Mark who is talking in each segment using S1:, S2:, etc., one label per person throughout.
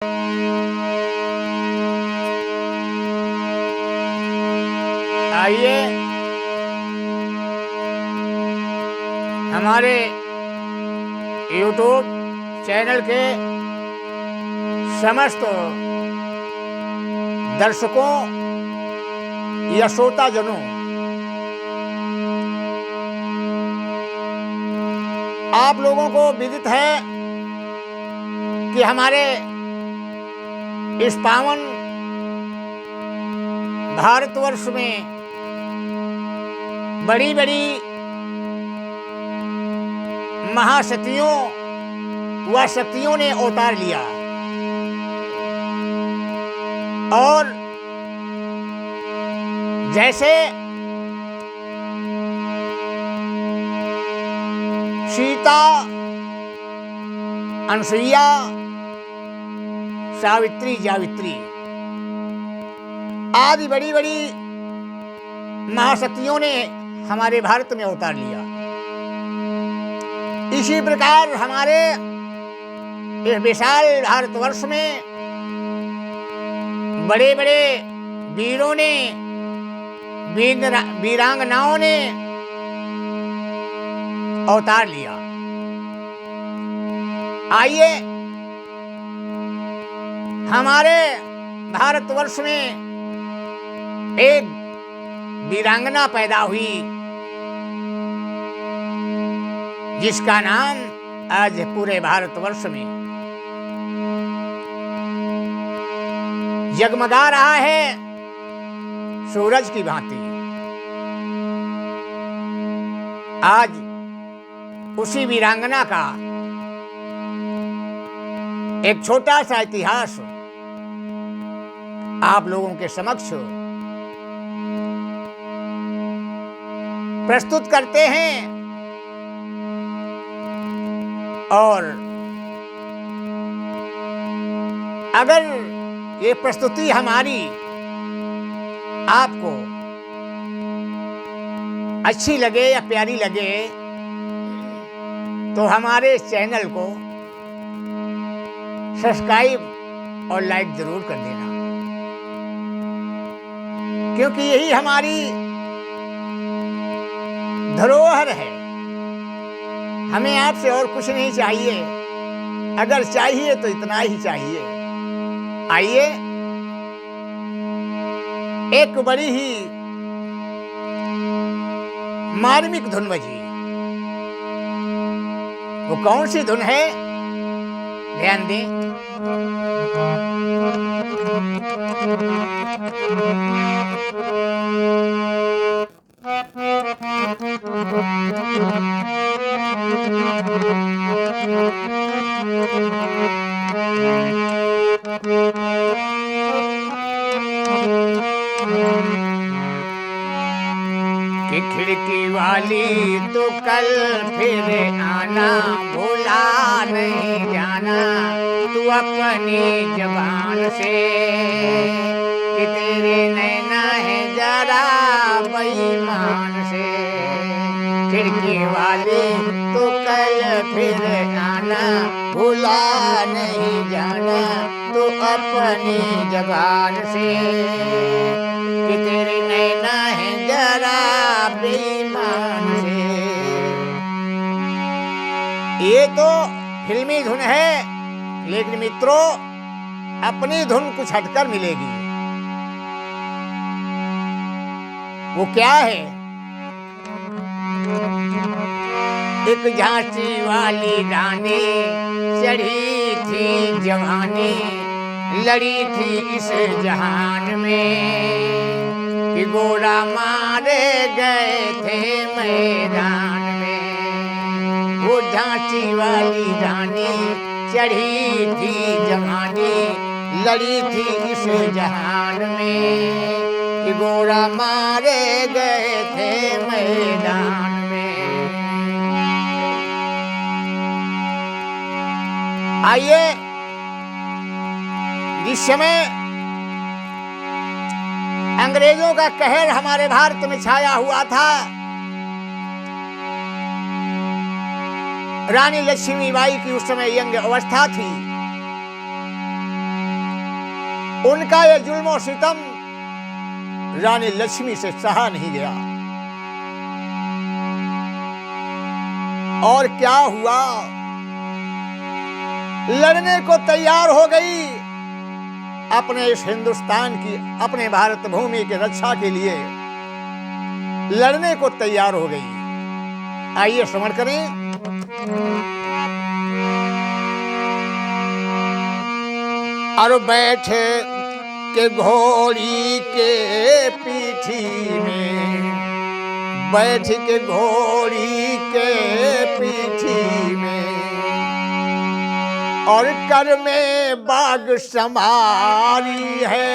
S1: आइए हमारे YouTube channel के समस्त दर्शकों या श्रोताजनों, आप लोगों को विदित है कि हमारे इस पावन भारतवर्ष में बड़ी बड़ी महाशक्तियों व शक्तियों ने अवतार लिया और जैसे सीता, अनसुईया, सावित्री, जावित्री आदि बड़ी बड़ी महाशक्तियों ने हमारे भारत में अवतार लिया। इसी प्रकार हमारे इस विशाल भारतवर्ष में बड़े बड़े वीरों ने, वीरांगनाओं ने अवतार लिया। आइए हमारे भारतवर्ष में एक वीरांगना पैदा हुई जिसका नाम आज पूरे भारतवर्ष में जगमगा रहा है सूरज की भांति। आज उसी वीरांगना का एक छोटा सा इतिहास आप लोगों के समक्ष प्रस्तुत करते हैं और अगर ये प्रस्तुति हमारी आपको अच्छी लगे या प्यारी लगे तो हमारे चैनल को सब्सक्राइब और लाइक जरूर कर देना, क्योंकि यही हमारी धरोहर है। हमें आपसे और कुछ नहीं चाहिए, अगर चाहिए तो इतना ही चाहिए। आइए एक बड़ी ही मार्मिक धुन बजी। वो कौन सी धुन है, ध्यान दें। कि खिड़की वाली तो कल फिर आना, भूला नहीं जाना तू अपनी जबान से, कि तेरे नैना है जरा बेईमान से। खिड़की वाली तो कल फिर आना, भूला नहीं जाना तू अपनी जबान से, कि तेरे नैना है जरा बेईमान से। ये तो फिल्मी धुन है, लेकिन मित्रों अपनी धुन कुछ हटकर मिलेगी। वो क्या है? एक झांसी वाली रानी चढ़ी थी जवानी, लड़ी थी इस जहान में, कि गोरा मारे गए थे मैदान में। वो झांसी वाली रानी चढ़ी थी जवानी, लड़ी थी इस जहान में, कि गोरा मारे गए थे मैदान में। आइए जिस समय अंग्रेजों का कहर हमारे भारत में छाया हुआ था, रानी लक्ष्मीबाई की उस समय यंग अवस्था थी। उनका ये जुल्म और सितम रानी लक्ष्मी से सहा नहीं गया। और क्या हुआ, लड़ने को तैयार हो गई अपने इस हिंदुस्तान की, अपने भारत भूमि की रक्षा के लिए लड़ने को तैयार हो गई। आइए श्रवण करें। और बैठे के घोड़ी के पीठी में, बैठ के घोड़ी के पीठी में, और कर में बाग समारी है।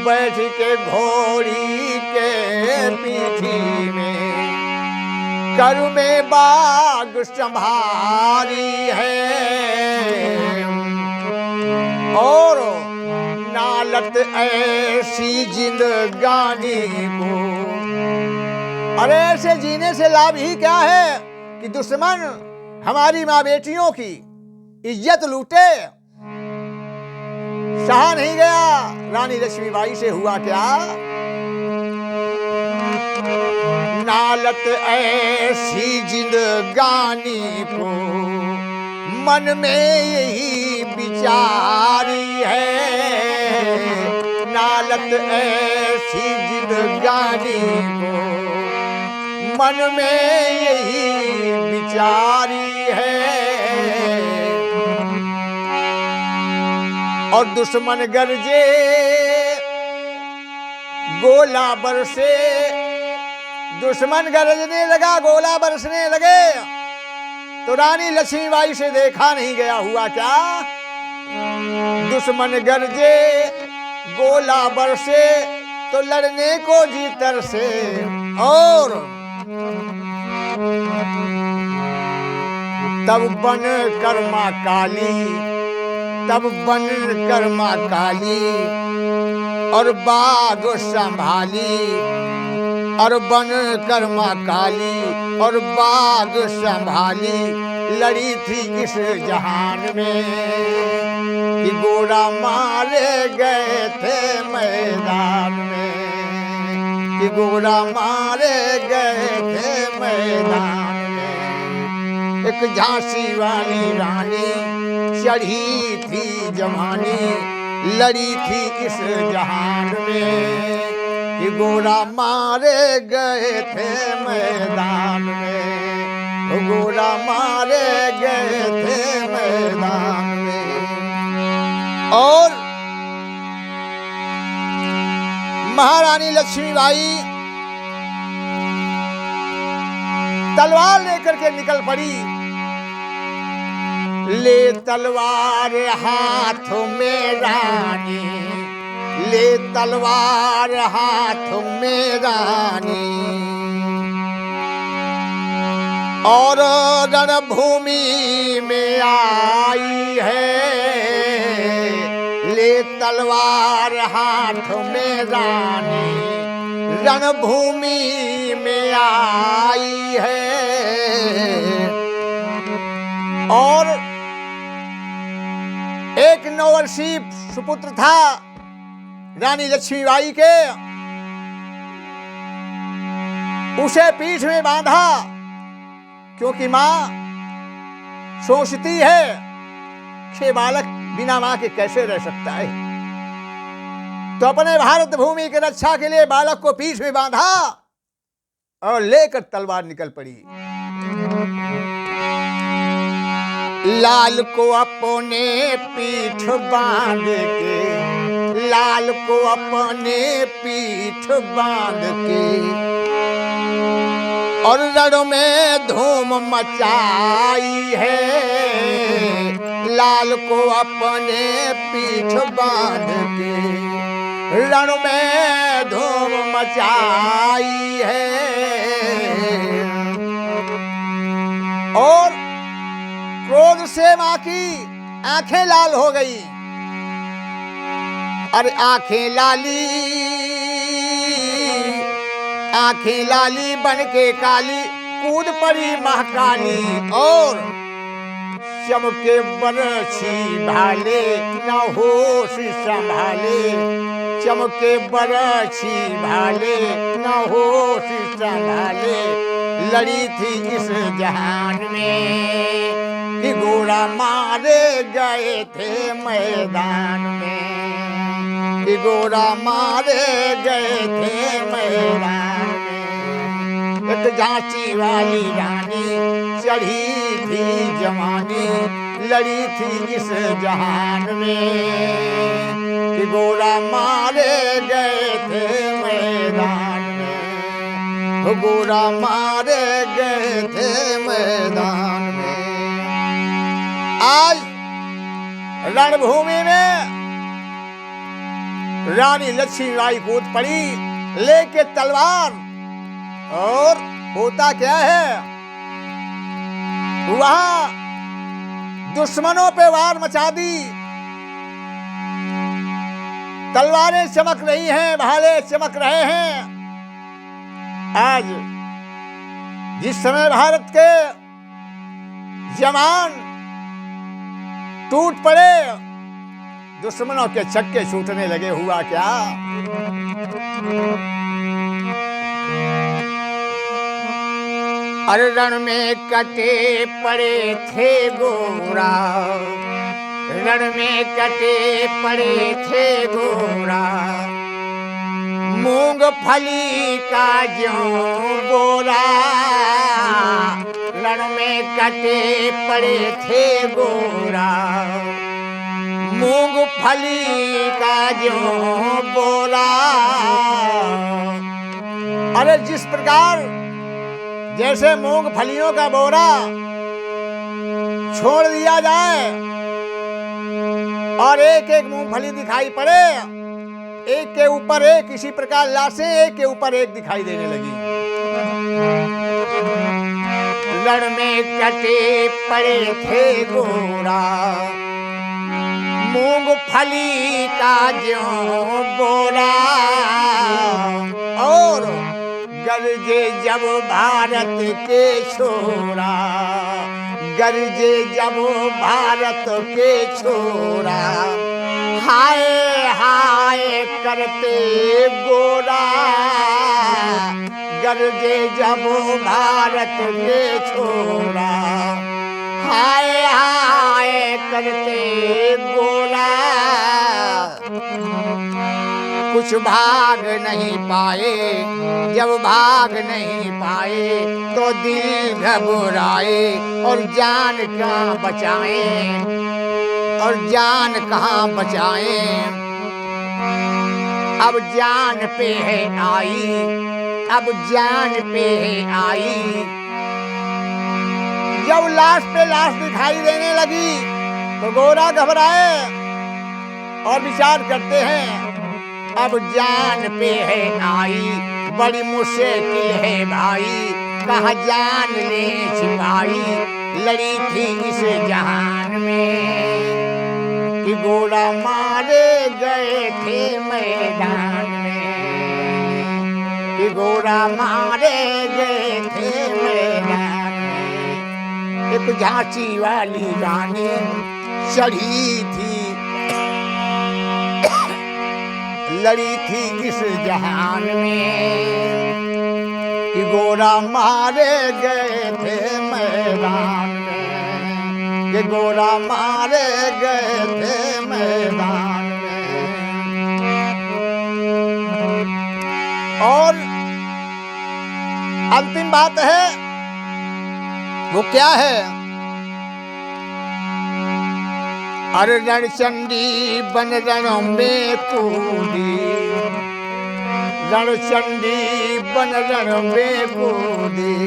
S1: बैठ के घोड़ी के पीठी में, कर में बाग संभारी है। और नालत ऐसी जिंदगानी को, अरे ऐसे जीने से लाभ ही क्या है कि दुश्मन हमारी माँ बेटियों की इज्जत लूटे। सहा नहीं गया। रानी लक्ष्मीबाई से हुआ क्या, नालत ऐसी जिंदगानी को, मन में यही विचारी है। नालत ऐसी जिंदगानी को, मन में यही विचारी है। और दुश्मन गरजे गोला बरसे, दुश्मन गरजने लगा, गोला बरसने लगे, तो रानी लक्ष्मीबाई से देखा नहीं गया। हुआ क्या, दुश्मन गरजे गोला बरसे, तो लड़ने को जी तरसे। और तब बन कर मां काली, तब बन कर मां काली, और बाग संभाली। और बन कर मां काली और बाग संभाली, लड़ी थी इस जहान में कि गोरा मारे गए थे मैदान में, कि गोरा मारे गए थे मैदान में। एक झांसी वाली रानी चढ़ी थी जवानी, लड़ी थी इस जहान में कि गोरा मारे गए थे मैदान में, गोरा मारे गए थे मैदान में। और महारानी लक्ष्मीबाई तलवार लेकर के निकल पड़ी। ले तलवार हाथ में रानी, ले तलवार हाथ में रानी, और रणभूमि में आई है। ले तलवार हाथ में रानी, रणभूमि में आई है। और एक नववर्षीय सुपुत्र था रानी लक्ष्मीबाई के, उसे पीठ में बांधा, क्योंकि मां सोचती है कि बालक बिना मां के कैसे रह सकता है। तो अपने भारत भूमि की रक्षा के लिए बालक को पीठ में बांधा और लेकर तलवार निकल पड़ी। लाल को अपने पीठ बांध के, लाल को अपने पीठ बांध के, और रण में धूम मचाई है। लाल को अपने पीठ बांध के, रण में धूम मचाई है। और क्रोध से मां की आंखें लाल हो गई। अरे आंखें लाली, आंखें लाली बन के काली, कूद पड़ी महाकाली और चमके बरछी भाले न होश संभाले, चमके बरछी भाले न होश संभाले, लड़ी थी इस जहान में कि घोड़ा मारे गए थे मैदान में, कि घोड़ा मारे गए थे मैदान में। एक झांसी वाली रानी चढ़ी थी जवानी, लड़ी थी इस जहान में कि घोड़ा मारे गए थे मैदान में, घोड़ा मारे गए थे मैदान में। आज रणभूमि में रानी लक्ष्मीबाई कूद पड़ी लेके तलवार, और होता क्या है, वहां दुश्मनों पे वार मचा दी। तलवारें चमक रही हैं, भाले चमक रहे हैं। आज जिस समय भारत के जवान टूट पड़े, दुश्मनों के छक्के छूटने लगे, हुआ क्या? अरे रण में कटे पड़े थे गोरा, रण में कटे पड़े थे गोरा, मूंगफली का ज्यों बोरा, रण में कटे पड़े थे गोरा, मूंगफली का ज्यों बोरा। अरे जिस प्रकार जैसे मूंगफलियों का बोरा छोड़ दिया जाए और एक एक मूंगफली दिखाई पड़े, एक के ऊपर एक, इसी प्रकार लाशें एक के ऊपर एक दिखाई देने लगी। रण में कटे पड़े थे गोरा, मूंगफली का ज्यों बोरा, और गरजे जब भारत के छोरा, गरजे जब भारत के छोरा, हाय हाय करते गोरा, गरजे जब भारत के छोरा, हाय हाय करते गोरा। कुछ भाग नहीं पाए, जब भाग नहीं पाए तो दिल घबराए, और जान कहाँ बचाएं, और जान कहाँ बचाएं। अब जान पे है आई, अब जान पे है आई। जब लाश पे लाश दिखाई देने लगी तो गोरा घबराए और विचार करते हैं, अब जान पे है आई, बड़ी मुश्किल है भाई, कहाँ जान ले छिपाई, लड़ी थी इस जहान में कि घोड़ा मारे गए थे मैदान में, कि घोड़ा मारे गए थे मैदान में। एक झांसी वाली रानी चढ़ी थी, लड़ी थी इस जहान में कि घोड़ा मारे गए थे मैदान में, कि घोड़ा मारे गए थे मैदान में। और अंतिम बात है, वो क्या है? अरे रणचंडी बन रणों में कूदी, रणचंडी बन रण में कूदी,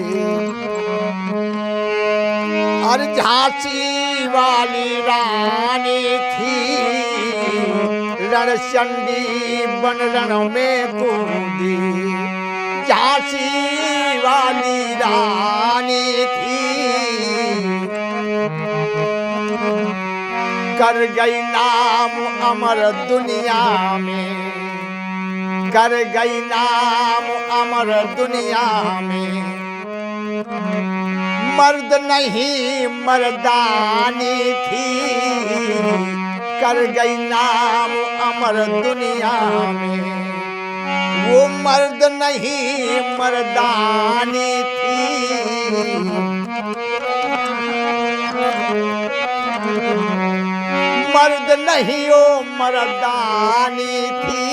S1: और झांसी वाली रानी थी, रणचंडी बन रण में कूदी, झांसी वाली रानी थी। कर गई नाम अमर दुनिया में, कर गई नाम अमर दुनिया में, मर्द नहीं मर्दानी थी, कर गई नाम अमर दुनिया में। वो मर्द नहीं मर्दानी थी, मर्द नहीं ओ मर्दानी थी।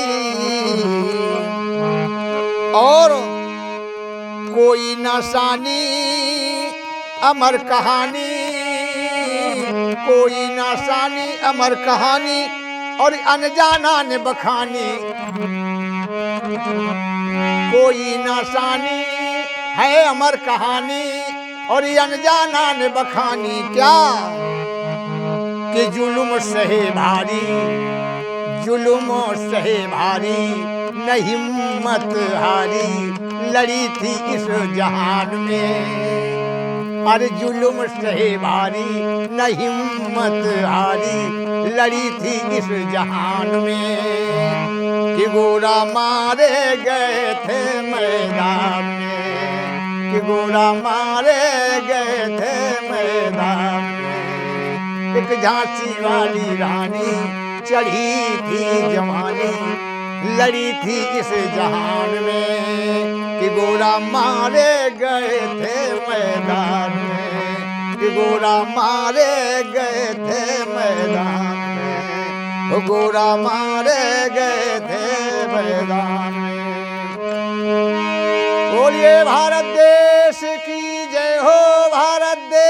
S1: और कोई नशानी अमर कहानी, कोई नशानी अमर कहानी, और अनजाना ने बखानी। कोई नशानी है अमर कहानी, और अनजाना ने बखानी। क्या कि जुल्म सहे भारी, जुल्म सहे भारी, न हिम्मत हारी, लड़ी थी इस जहान में। अरे जुल्म सहे भारी, न हिम्मत हारी, लड़ी थी इस जहान में। कि गोरा मारे गए थे मैदान में, कि गोरा मारे गए थे मैदान में। एक झांसी वाली रानी चढ़ी थी जवानी, लड़ी थी इस जहान में। कि गोरा मारे गए थे मैदान में, कि गोरा मारे गए थे मैदान में, गोरा मारे गए थे मैदान में। बोलिए भारत देश की जय हो, भारत देश